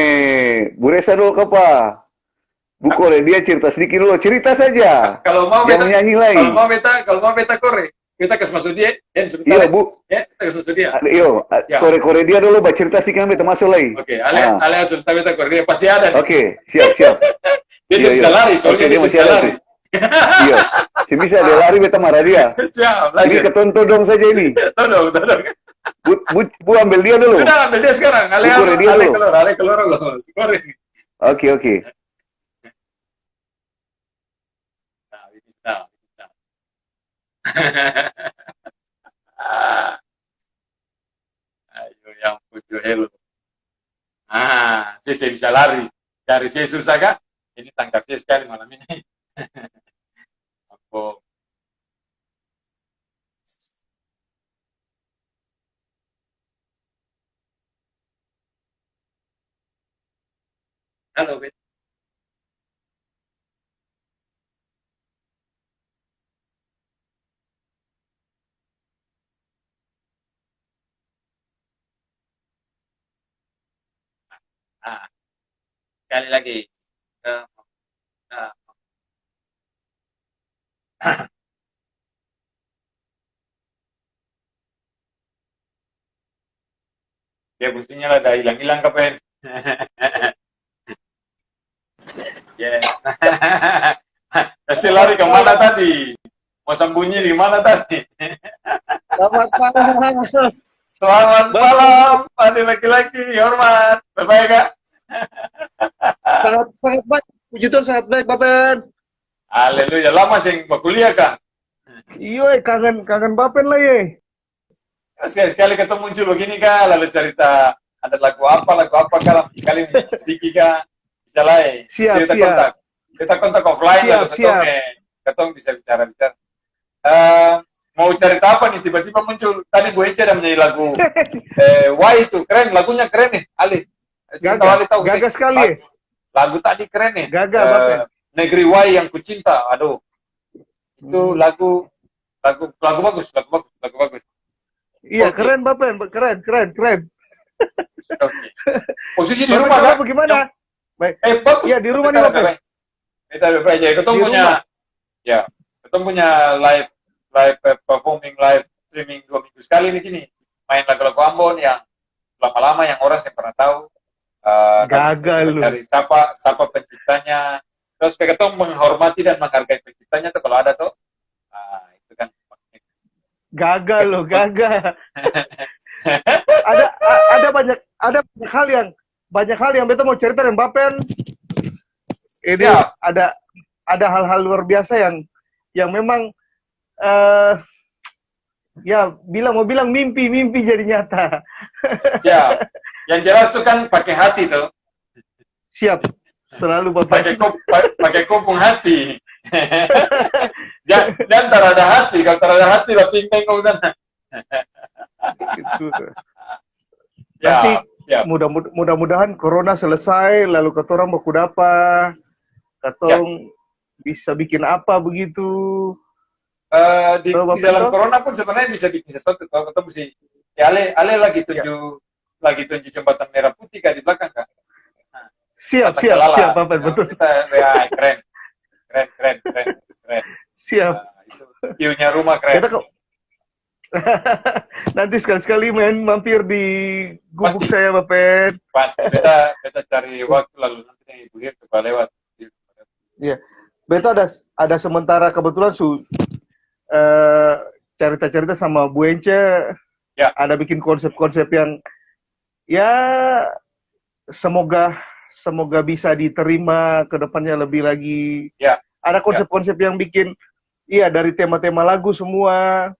Buresa dulu kah pak? Bukore dia cerita sedikit dulu, cerita saja. Kalau mau Jangan beta nyanyi lagi. kalau mau beta kore. Kita kes masuk dia, sebentar. Iya bu. Ya, kita kes masuk dia. Iyo, kore dia dulu, cerita sedikit beta masuk lagi. Oke, ale cerita beta kore dia pasti ada. Oke, siap. Dia bisa lari, soalnya dia bisa lari. Iya, si bisa dia lari beta marah dia. Siap, Ini ketonto dong saja ini. Todong. Bu ambil dia dulu. Sudah ambil dia sekarang. Ale keluar loh. Skore. Oke. Nah, bisa. Ayo yang puju hello. Saya bisa lari. Cari saya susah kah? Ini tangkap saya sekali malam ini. Aku halo, Bet. Sekali lagi. Dia fungsinya lah dah hilang kapan. Yes. Kasih lari kemana tadi? Mau sembunyi di mana tadi? Selamat malam. Selamat malam, adik laki-laki, hormat. Baik, Kak? Sangat baik. Puji Tuhan sangat baik, Bapen. Haleluya. Lama sih berkuliah, Kak? Iya, kangen Bapen lah ye. Sekali-sekali ketemu muncul begini, Kak, lalu cerita ada lagu apa Kak, kali sedikit, Kak. Bisa lah, Siap. Kita kontak offline, lalu ketemu bisa bicara. Mau cerita apa nih, tiba-tiba muncul. Tadi Bu Ece ada menyanyi lagu Why itu, keren, lagunya keren nih, Ali. Gagah sekali. Lagu tadi keren nih. Gagah, Bapen. Negeri Why yang kucinta, aduh. Itu lagu bagus. Iya, Okay. keren Bapen, keren. Okay. Posisi di rumah kan? Bagaimana? Baik. Bagus. Iya, di rumah nih, Bapen. Kita aja. Ketemu punya live performing, live streaming 2 minggu sekali nih gini. Main lagu-lagu Ambon yang lama-lama yang orang saya pernah tahu. Gagal lu. Dari siapa penciptanya. Terus ketemu menghormati dan menghargai penciptanya tuh kalau ada tuh. Itu kan. Gagal lo. ada banyak hal yang beta mau cerita dengan Bapen. Ini Siap. ada hal-hal luar biasa yang memang mau bilang mimpi jadi nyata. Siap. Yang jelas tuh kan pakai hati tuh. Siap. Selalu Bapen. Pakai kopung hati. Jangan terada hati. Kalau terada hati lah pingpeng kau sana. Itu. Ya. Ya. Mudah-mudahan corona selesai, lalu katorang baku dapa, katong bisa bikin apa begitu. Di Bapak dalam Pento? corona pun sebenarnya bisa bikin sesuatu. Kalau kita mesti, ya Ale lagi tunjuk jembatan merah putih kan di belakang kan. Nah, Siap, Batak siap, Kelala, siap, Bapak, betul. Kita ya, keren. Siap. Itu view-nya rumah keren. Kita nanti sekali-sekali mampir di gubuk Pasti. saya, Bapak. Pasti beta cari waktu lalu nanti Ibu Hir coba lewat. Iya. Beta ada sementara kebetulan cerita-cerita sama Bu Ence. Ya. Ada bikin konsep-konsep yang ya semoga bisa diterima ke depannya lebih lagi. Ya. Ada konsep-konsep yang bikin dari tema-tema lagu semua.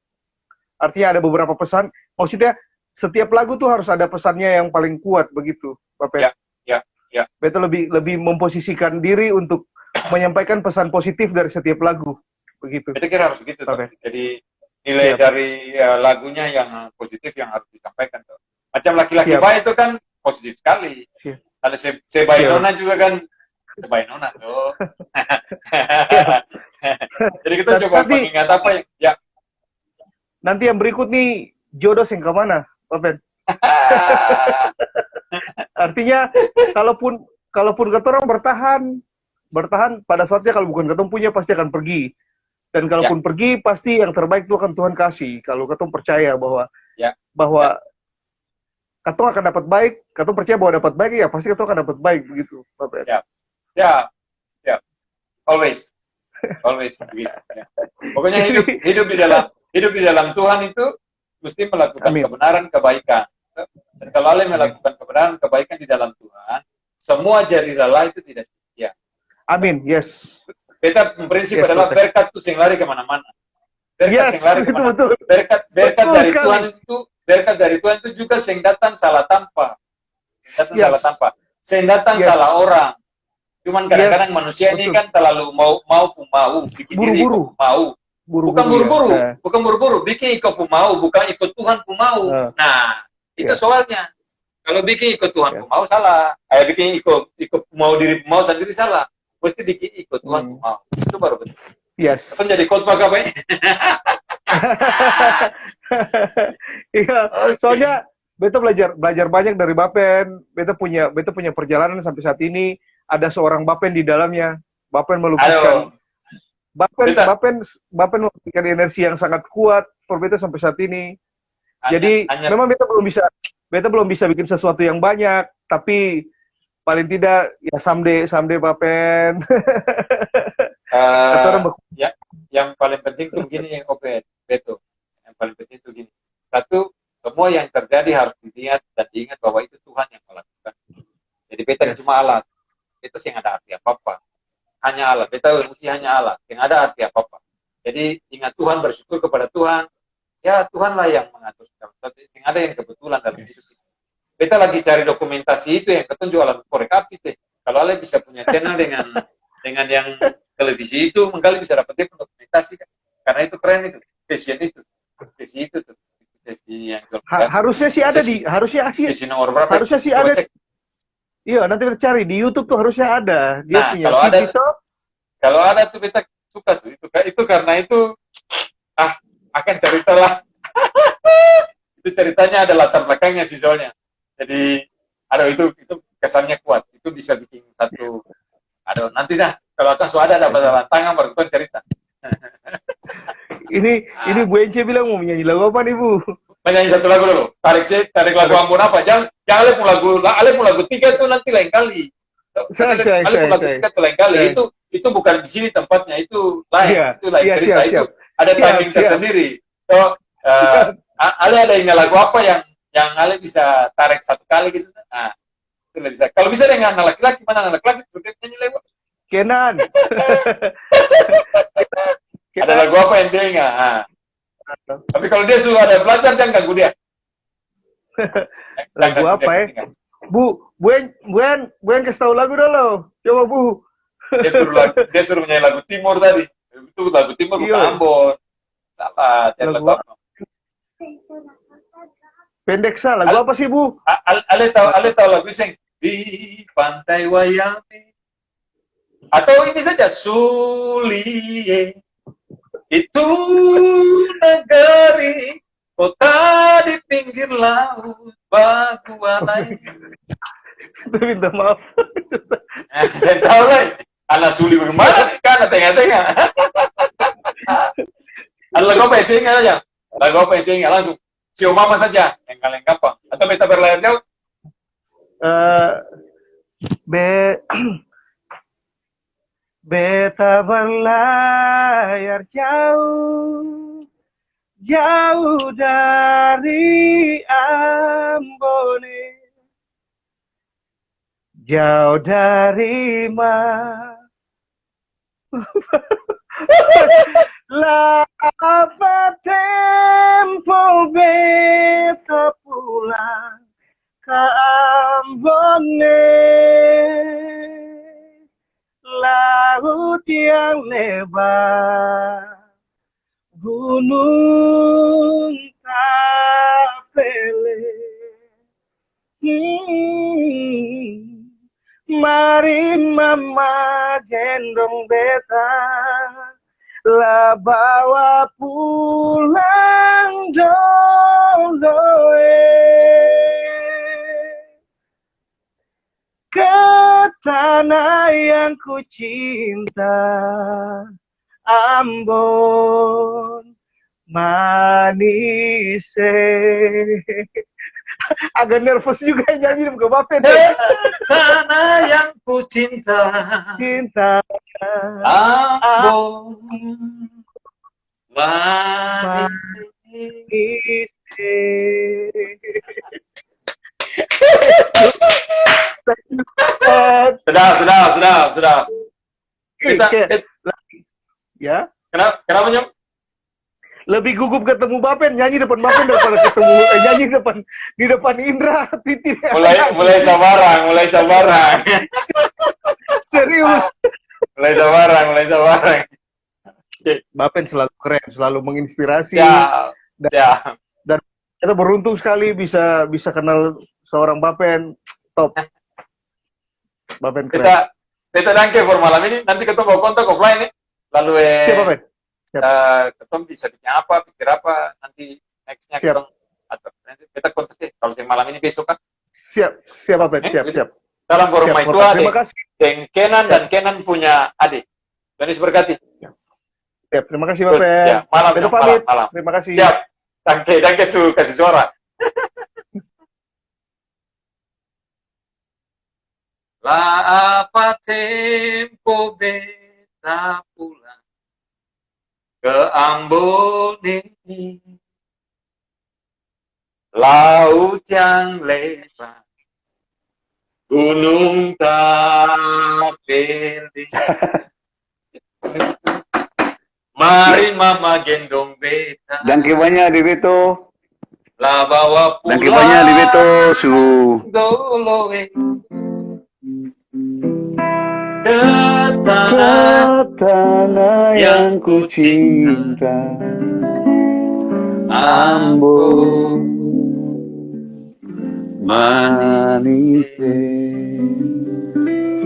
Artinya ada beberapa pesan. Maksudnya setiap lagu tuh harus ada pesannya yang paling kuat begitu, Bapak. Ya. Beta lebih memposisikan diri untuk menyampaikan pesan positif dari setiap lagu begitu. Saya kira harus begitu. Jadi nilai Siap. dari lagunya yang positif yang harus disampaikan. Macam laki-laki baik itu kan positif sekali. Siap. Ada Sebainona juga kan Sebainona tuh. Jadi kita coba mengingat apa ya. Nanti yang berikut nih jodoh yang kemana, Bapak? Artinya kalaupun ketorong bertahan pada saatnya kalau bukan ketong punya pasti akan pergi. Dan kalaupun pergi pasti yang terbaik itu akan Tuhan kasih. Kalau ketong percaya bahwa ketong akan dapat baik, ketong percaya bahwa dapat baik ya pasti ketong akan dapat baik begitu, Bapak. Ya. Always begitu. Ya. Pokoknya hidup di dalam Tuhan itu mesti melakukan kebenaran, kebaikan. Dan kalau Ale melakukan kebenaran, kebaikan di dalam Tuhan, semua jari lelah itu tidak sia-sia. Amin, yes. Kita prinsip adalah berkat itu yang lari kemana-mana. Berkat yang lari kemana-mana. Berkat dari Tuhan itu, berkat dari Tuhan itu juga yang datang salah tanpa. Salah tanpa. Yang datang salah orang. Cuman kadang-kadang manusia ini kan terlalu mau, bikin diri mau. Bukan buru-buru, bikin ikut mau, bukan ikut Tuhan mau. Nah, itu soalnya. Kalau bikin ikut Tuhan mau salah. Bikin ikut mau diri mau sendiri salah. Mesti bikin ikut Tuhan mau. Itu baru betul. Yes. Kan jadi khotbah apa ya? Iya, soalnya beta belajar banyak dari Bapen. Beta punya perjalanan sampai saat ini. Ada seorang Bapen di dalamnya. Bapen melukiskan. Bapen memberikan energi yang sangat kuat for beta sampai saat ini. Jadi memang beta belum bisa bikin sesuatu yang banyak, tapi paling tidak ya someday Bapen. Yang paling penting tuh begini yang Beto. Yang paling penting tuh gini. Satu, semua yang terjadi harus dilihat dan diingat bahwa itu Tuhan yang melakukan. Jadi beta cuma alat. Beta yang ada arti apa-apa. Hanya alat. Beta mesti hanya alat. Yang ada arti apa-apa. Jadi ingat Tuhan, bersyukur kepada Tuhan. Ya Tuhanlah yang mengatur segala sesuatu. Yang ada yang kebetulan dalam hidup kita. Beta lagi cari dokumentasi itu yang ketunjuk alat korek api teh. Kalau Ale bisa punya channel dengan yang televisi itu, mungkin bisa dapat dia dokumentasi kan. Karena itu keren itu. Passion itu. Passion itu tuh. Harusnya sih ada harusnya sih ada. Iya, nanti kita cari di YouTube tuh harusnya ada. Dia punya kalau ada tuh kita suka tuh itu karena itu akan cerita lah. Itu ceritanya ada latar belakangnya sih soalnya. Jadi itu kesannya kuat. Itu bisa bikin satu nanti dah kalau akan sudah ada tangan baru kita cerita. Ini Bu Ence bilang mau menyanyi lagu apa nih, Bu? Menyanyi satu lagu dulu. Tarik lagu Ambon apa? Jangan Ale mau lagu 3 tuh nanti lain kali. Ale mau lagu 3 tuh lain kali. Itu bukan di sini tempatnya, itu lain. Itu lain cerita. Itu ada timing tersendiri. So, Ale ada ingat lagu apa yang Ale bisa tarik satu kali gitu. Nah, itu bisa. Kalau bisa dengan anak laki-laki, mana anak laki-laki itu nyanyi lewat. Kenan. Ada lagu apa yang dia ingat? Tapi kalau dia sudah ada belajar, jangan ganggu dia. Lagu apa ya? Buen kasih tahu lagu dulu. Coba Bu. Dia suruh menyanyi lagu Timur tadi. Itu lagu Timur bukan Ambon. Salah, lagu apa? Pendek sa, lagu apa sih Bu? Ale tahu lagu sing di pantai Wayang. Atau ini saja Sulie. Itu negeri kota di pinggir laut Bagualai. Minta maaf. Saya tahu lah. Anak Suli bagaimana nih kan tengah-tengah. Ada lagu apa yang aja? Lagu apa yang langsung Sio Mama saja yang kalian gampang. Atau beta berlayar jauh? Beta berlayar jauh, jauh dari Ambone, jauh dari Lapa tempo beta pulang ke Ambone. Laut yang lebar, gunung Tapele. Mari mama gendong beta, lah bawa pulang doloe. Ke tanah yang ku cinta, Ambon manis. Agak nervous juga nyanyi ke Bapen. Tanah yang ku cinta, Ambon manis. Sudah. Ya. Kenapa Nyom? Lebih gugup ketemu Bapen, nyanyi depan Bapen daripada ketemu nyanyi di depan Indra Titin. Mulai sabarang. Serius. mulai sabarang. Bapen selalu keren, selalu menginspirasi. Ya. Dan kita beruntung sekali bisa kenal seorang Bapen top. Bapen keren. Kita danke for malam ini. Nanti ketemu kontak offline nih. Lalu Siap Bapen. ketemu bisa bikin apa, pikir apa, nanti nextnya Siap. ketemu atau nanti kita kontes deh. Kalau saya malam ini besok kan. Siap Bapen, siap. Dalam forum Siap, itu Bapen. ada Terima kasih. Kenan dan Kenan punya adik. Tuhan berkati. Siap, terima kasih Bapen. Ya, malam. Malam. Terima kasih. Siap. Danke kasih suara. La apa tempo beta pulang ke Ambone, laut yang lebar, gunung Tapele. Mari mama gendong beta. Dan banyak di Beto. La bawa pulang. Dan banyak di Beto su. Doloe. Ke tanah yang ku cinta, Ambon manis.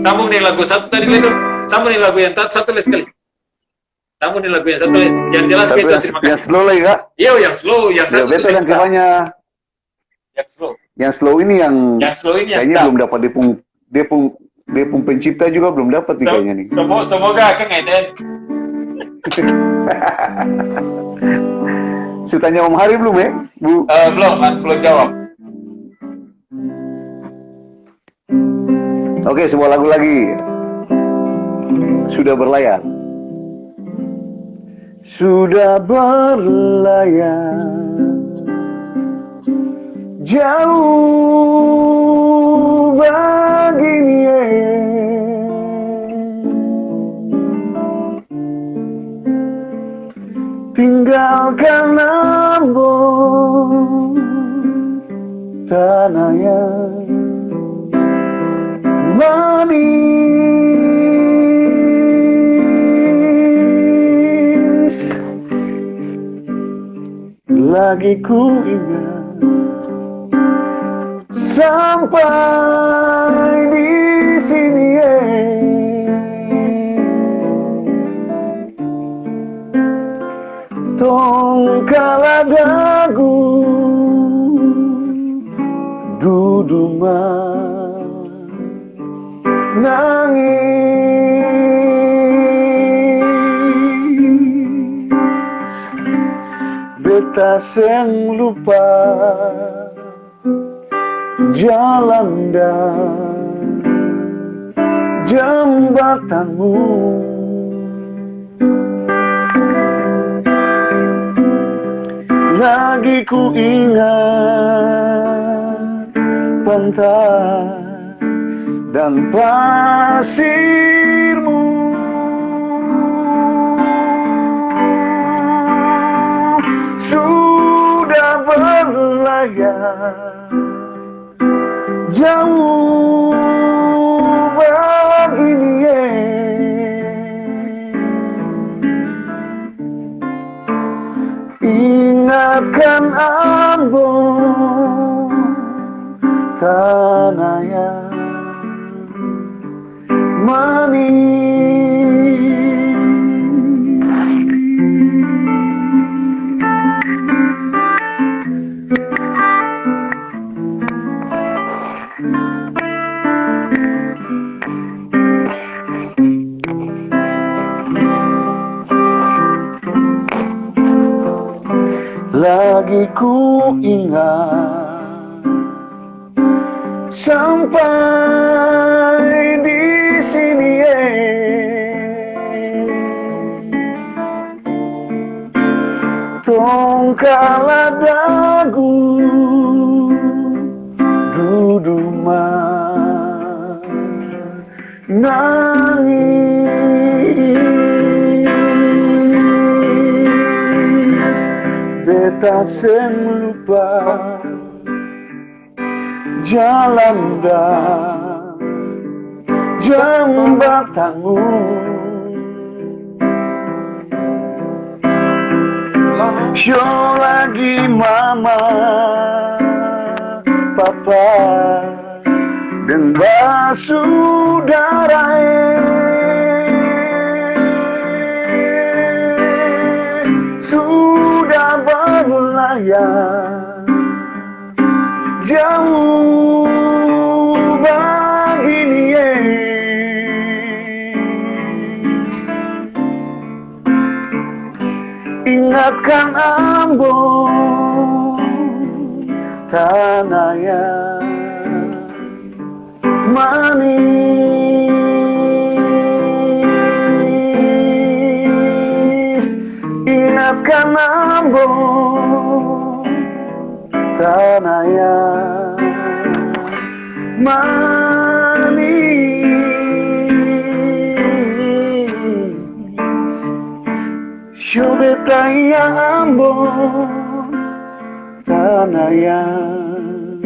Sambung nih lagu satu tadi Ledo. Sambung nih lagu yang satu sekali. Sambung nih lagu yang satu lagi. Yang jelas Beto, terima kasih. Yang slow lagi Kak. Iya, yang slow, yang satu. Beto dan banyak. Yang slow. Yang slow ini yang kayaknya stop. belum dapat dia pun pencipta juga belum dapat nih kayaknya nih. Semoga Kang Eden. Saya tanya Om Hari belum ya, Bu? Belum jawab. Oke, sebuah lagu lagi. Sudah berlayar. Sudah berlayar jauh begini, tinggalkan Ambon, tanah yang manis. Lagi ku ingat sampai di sini tong kala dagu duduma nangis beta seng lupa jalan dan jembatanmu lagi ku ingat pantai dan pasirmu sudah berlayar jauh begini ingatkan Ambon tanah yang lagi ku ingat sampai di sini tong kala dagu duduma nangis beta seng lupa jalan dan jembatanmu yo lagi mama papa dan basudara sudah berlayar jauh begini ingatkan Ambon tanah yang manis ingatkan Ambon tanah yang manis Syobeta yang Ambon tanah yang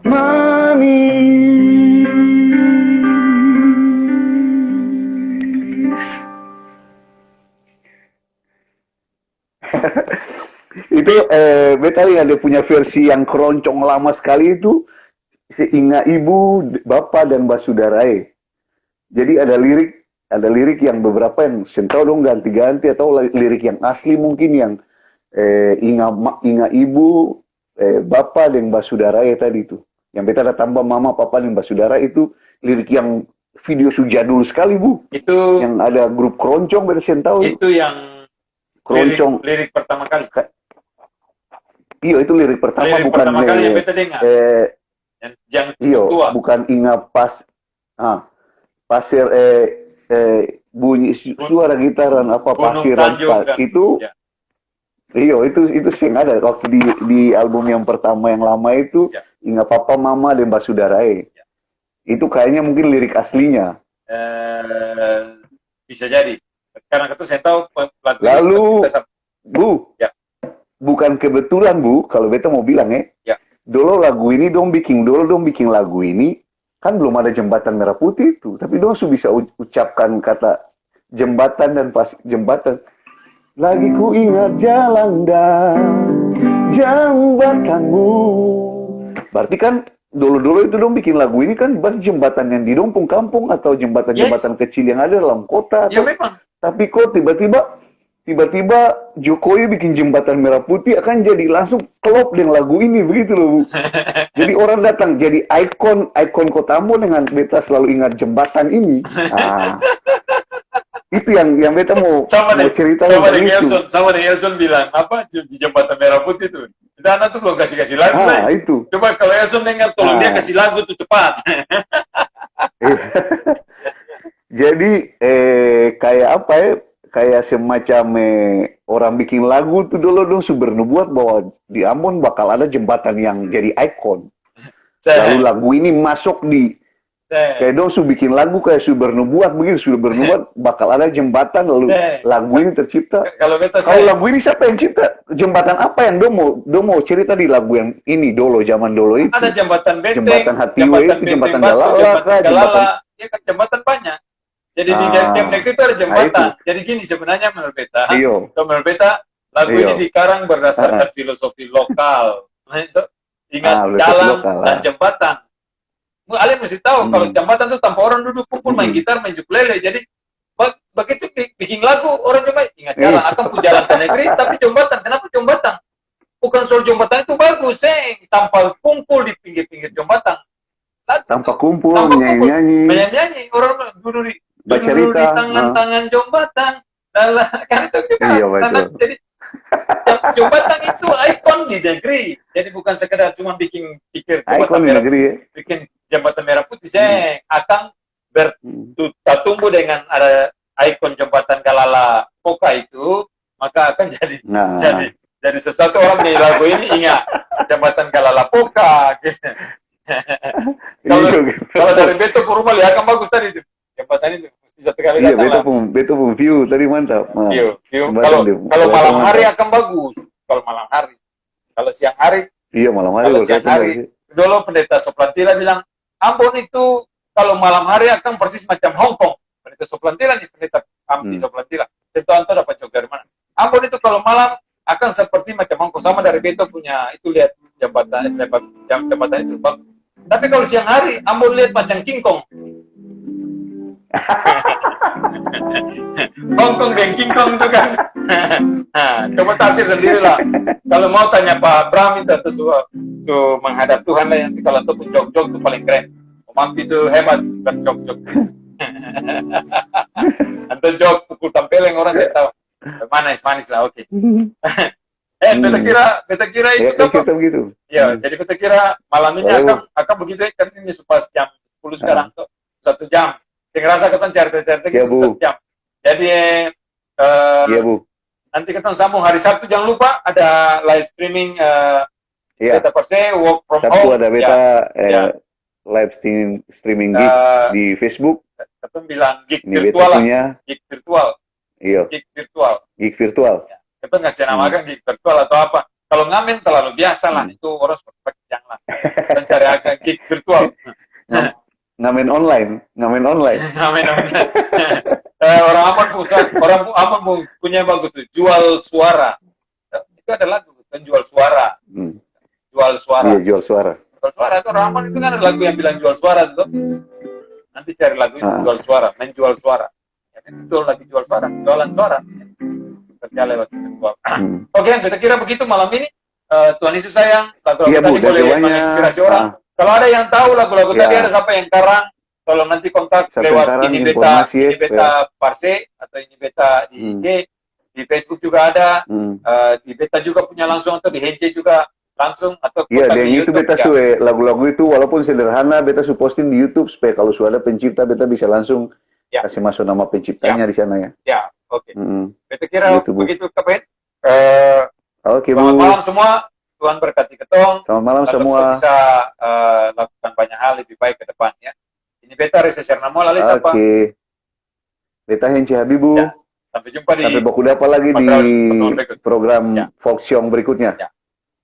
manis itu beta lihat dia punya versi yang keroncong lama sekali itu Ingat Ibu, Bapak dan Basudarae. Jadi ada lirik yang beberapa yang sentau dong ganti-ganti atau lirik yang asli mungkin yang ingat Ibu, Bapak dan Basudarae tadi itu. Yang beta ada tambah Mama, Papa dan Basudara itu lirik yang video sujadul sekali Bu. Itu yang ada grup keroncong beta sentau. Itu yang keroncong lirik pertama kali. Iya itu lirik pertama lirik bukan pertama kali yang beta dengar. Yang tua. Bukan ingat pasir bunyi suara gitaran apa pasiran kan? Itu ya. Iya itu sing ada waktu di album yang pertama yang lama itu ya. Ingat Papa Mama dan Basudarae ya. Itu kayaknya mungkin lirik aslinya bisa jadi karena itu saya tahu lalu Bu ya. Bukan kebetulan Bu kalau beta mau bilang ya. Dulu lagu ini dong bikin lagu ini kan belum ada jembatan merah putih itu, tapi dong bisa ucapkan kata jembatan dan pas jembatan. Lagi ku ingat jalan dan jembatanmu Berarti kan dulu-dulu itu dong bikin lagu ini kan buat jembatan yang di dompung kampung atau jembatan-jembatan kecil yang ada dalam kota Ya atau memang. tapi kok tiba-tiba Jokowi bikin jembatan merah putih akan jadi langsung klop dengan lagu ini begitu loh Bu. Jadi orang datang jadi ikon kota Ambon dengan beta selalu ingat jembatan ini. Ah, itu yang beta mau cerita tentang itu. Sama dengan Elson bilang apa di jembatan merah putih itu. Kita anak tuh belum kasih lagu lah. Itu. Coba kalau Elson dengar, tolong dia kasih lagu tuh cepat. Jadi kayak apa ya? Kayak semacam orang bikin lagu tuh dulu dong bernubuat bahwa di Ambon bakal ada jembatan yang jadi ikon. Lalu lagu ini masuk di kayak dong bikin lagu kayak bernubuat begitu, sudah bernubuat bakal ada jembatan lalu lagu ini tercipta. Kalau lagu ini siapa yang cipta? Jembatan apa yang dong mau cerita di lagu yang ini dulu zaman dulu itu? Ada jembatan Benteng, jembatan Hatiwe, jembatan Galala, ya kan jembatan banyak. Jadi di tiap negeri itu ada jembatan. Jadi gini sebenarnya menurut beta, menurut beta lagu ini dikarang berdasarkan filosofi lokal. Nah, itu ingat jalan dan jembatan. Kalian mesti tahu kalau jembatan itu tanpa orang duduk kumpul main gitar, main ukulele. Jadi begitu bikin lagu orang cuma ingat jalan. Akan pun jalan ke negeri, tapi jembatan. Kenapa jembatan? Bukan soal jembatan itu bagus, tanpa kumpul di pinggir-pinggir jembatan. Tanpa kumpul, nyanyi-nyanyi. Orang duduk di bercerita, tangan-tangan jembatan. Kan itu juga. Iya, betul. Jadi jembatan itu ikon di negeri. Jadi bukan sekedar cuma bikin jembatan merah putih, bikin jembatan merah putih. Saya akan bertumbuh dengan ada ikon jembatan Galala Poka itu, maka akan jadi sesuatu orang di lagu ini ingat jembatan Galala Poka. Gitu. Kalau dari Beto ke rumah lihat kan bagus tadi itu jembatan itu mesti satu kali datang. Iya, Beto pun view tadi mantap. View. Kalau malam hari akan bagus. Kalau malam hari. Kalau siang hari. Iya, malam hari. Kalau siang hari. Dulu pendeta Soplantila bilang Ambon itu kalau malam hari akan persis macam Hong Kong. Pendeta Soplantila nih, pendeta Amdi Soplantila. Tentu anto dapat jauh dari mana. Ambon itu kalau malam akan seperti macam Hong Kong, sama dari Beto punya itu lihat jembatan itu bagus. Tapi kalau siang hari Ambon lihat macam King Kong. Hong Kong dan King Kong itu kan. Coba tafsir sendirilah. Kalau mau tanya Pak Bram itu tuh menghadap Tuhan lah, yang kalau tuh jog-jog itu paling keren. Mampi itu hebat berjog-jog. Anto jog pukul tampeleng orang saya tahu. Manis lah, oke. Beta kira itu apa? Begitu. Ya, jadi beta kira malam ini akan begitu kan ini pas jam 10 sekarang tuh 1 jam. Saya ngerasa ketemu cari-cari gitu 1 jam. Jadi iya, Bu. Nanti ketemu sambung hari Sabtu, jangan lupa ada live streaming Beta Perse work from Sabtu home. ada beta live streaming gig di Facebook. Ketemu bilang gig ini virtual lah. Gig virtual. Iya. Gig virtual. Kita ngasih namakan gig virtual atau apa. Kalau ngamen terlalu biasa lah, itu orang seperti jangan lah. Dan cari akan gig virtual. Ngamen online. Ngamen online. Orang Ambon punya bagus tuh, jual suara. Itu ada lagu kan, jual suara. Jual suara. Iya, jual suara. Jual suara itu orang Ambon itu kan ada lagu yang bilang jual suara itu. Nanti cari lagu itu jual suara, menjual suara. Ya kan itu lagi jual suara, jualan suara. Kerja lewat virtual. Oke, kita kira begitu malam ini. Tuhan Yesus sayang, lagu-lagu tadi boleh menginspirasi orang. Kalau ada yang tahu lagu-lagu tadi ada siapa yang karang, kalau nanti kontak lewat ini beta Parse atau ini beta di IG, di Facebook juga ada, di beta juga punya langsung atau di Hence juga langsung atau kontak di YouTube. Beta lagu-lagu itu walaupun sederhana beta posting di YouTube supaya kalau sudah ada pencipta beta bisa langsung kasih masuk nama penciptanya di sana ya. Ya, oke. Beta kira gitu, begitu Kapten. Oke, selamat malam semua. Tuhan berkati ketong. Selamat malam semua. Bisa lakukan banyak hal lebih baik ke depan ya. Ini beta Reza Sernamo lalu siapa? Oke. Beta Hence Habibu. Ya. Sampai jumpa di baku dapat lagi di program Fox Young berikutnya. Ya.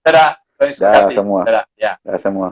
Dadah. Dadah semua. Dadah. Ya. Dadah semua.